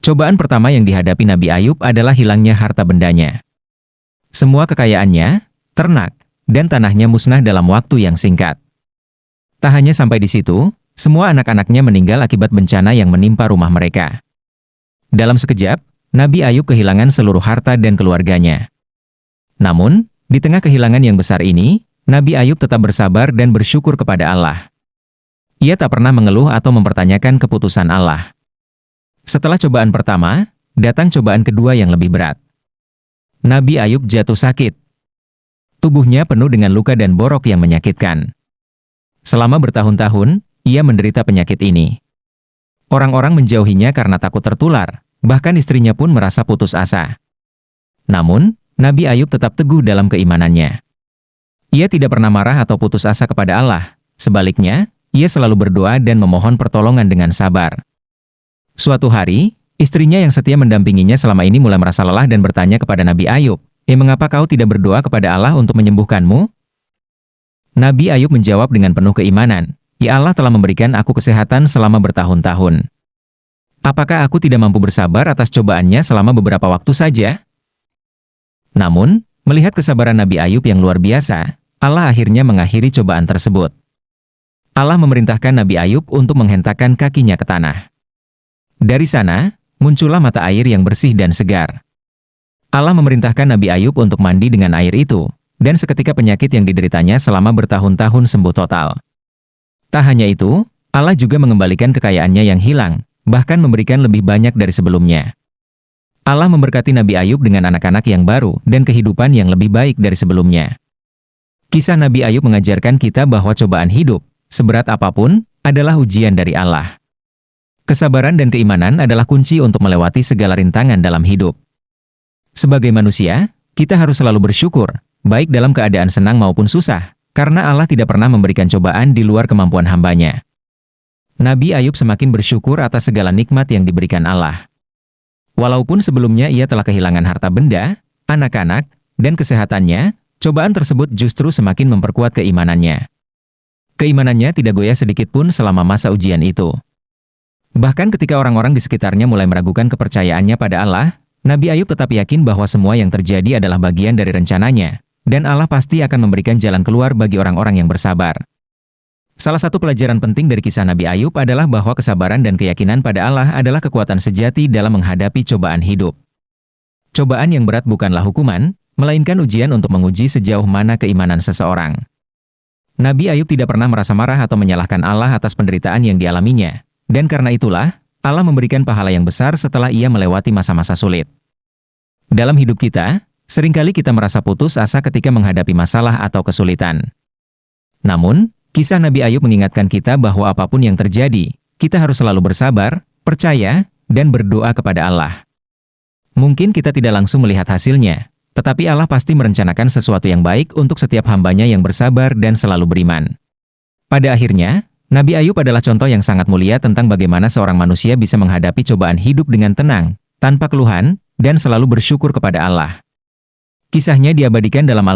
Cobaan pertama yang dihadapi Nabi Ayub adalah hilangnya harta bendanya. Semua kekayaannya, ternak, dan tanahnya musnah dalam waktu yang singkat. Tak hanya sampai di situ, semua anak-anaknya meninggal akibat bencana yang menimpa rumah mereka. Dalam sekejap, Nabi Ayub kehilangan seluruh harta dan keluarganya. Namun, di tengah kehilangan yang besar ini, Nabi Ayub tetap bersabar dan bersyukur kepada Allah. Ia tak pernah mengeluh atau mempertanyakan keputusan Allah. Setelah cobaan pertama, datang cobaan kedua yang lebih berat. Nabi Ayub jatuh sakit. Tubuhnya penuh dengan luka dan borok yang menyakitkan. Selama bertahun-tahun, ia menderita penyakit ini. Orang-orang menjauhinya karena takut tertular, bahkan istrinya pun merasa putus asa. Namun, Nabi Ayub tetap teguh dalam keimanannya. Ia tidak pernah marah atau putus asa kepada Allah. Sebaliknya, ia selalu berdoa dan memohon pertolongan dengan sabar. Suatu hari, istrinya yang setia mendampinginya selama ini mulai merasa lelah dan bertanya kepada Nabi Ayub, mengapa kau tidak berdoa kepada Allah untuk menyembuhkanmu?" Nabi Ayub menjawab dengan penuh keimanan, "Ya Allah telah memberikan aku kesehatan selama bertahun-tahun. Apakah aku tidak mampu bersabar atas cobaannya selama beberapa waktu saja?" Namun, melihat kesabaran Nabi Ayub yang luar biasa, Allah akhirnya mengakhiri cobaan tersebut. Allah memerintahkan Nabi Ayub untuk menghentakkan kakinya ke tanah. Dari sana, muncullah mata air yang bersih dan segar. Allah memerintahkan Nabi Ayub untuk mandi dengan air itu, dan seketika penyakit yang dideritanya selama bertahun-tahun sembuh total. Tak hanya itu, Allah juga mengembalikan kekayaannya yang hilang, bahkan memberikan lebih banyak dari sebelumnya. Allah memberkati Nabi Ayub dengan anak-anak yang baru dan kehidupan yang lebih baik dari sebelumnya. Kisah Nabi Ayub mengajarkan kita bahwa cobaan hidup, seberat apapun, adalah ujian dari Allah. Kesabaran dan keimanan adalah kunci untuk melewati segala rintangan dalam hidup. Sebagai manusia, kita harus selalu bersyukur, baik dalam keadaan senang maupun susah, karena Allah tidak pernah memberikan cobaan di luar kemampuan hamba-Nya. Nabi Ayub semakin bersyukur atas segala nikmat yang diberikan Allah. Walaupun sebelumnya ia telah kehilangan harta benda, anak-anak, dan kesehatannya, cobaan tersebut justru semakin memperkuat keimanannya. Keimanannya tidak goyah sedikit pun selama masa ujian itu. Bahkan ketika orang-orang di sekitarnya mulai meragukan kepercayaannya pada Allah, Nabi Ayub tetap yakin bahwa semua yang terjadi adalah bagian dari rencananya, dan Allah pasti akan memberikan jalan keluar bagi orang-orang yang bersabar. Salah satu pelajaran penting dari kisah Nabi Ayub adalah bahwa kesabaran dan keyakinan pada Allah adalah kekuatan sejati dalam menghadapi cobaan hidup. Cobaan yang berat bukanlah hukuman, melainkan ujian untuk menguji sejauh mana keimanan seseorang. Nabi Ayub tidak pernah merasa marah atau menyalahkan Allah atas penderitaan yang dialaminya. Dan karena itulah, Allah memberikan pahala yang besar setelah ia melewati masa-masa sulit. Dalam hidup kita, seringkali kita merasa putus asa ketika menghadapi masalah atau kesulitan. Namun, kisah Nabi Ayub mengingatkan kita bahwa apapun yang terjadi, kita harus selalu bersabar, percaya, dan berdoa kepada Allah. Mungkin kita tidak langsung melihat hasilnya, tetapi Allah pasti merencanakan sesuatu yang baik untuk setiap hamba-Nya yang bersabar dan selalu beriman. Pada akhirnya, Nabi Ayub adalah contoh yang sangat mulia tentang bagaimana seorang manusia bisa menghadapi cobaan hidup dengan tenang, tanpa keluhan, dan selalu bersyukur kepada Allah. Kisahnya diabadikan dalam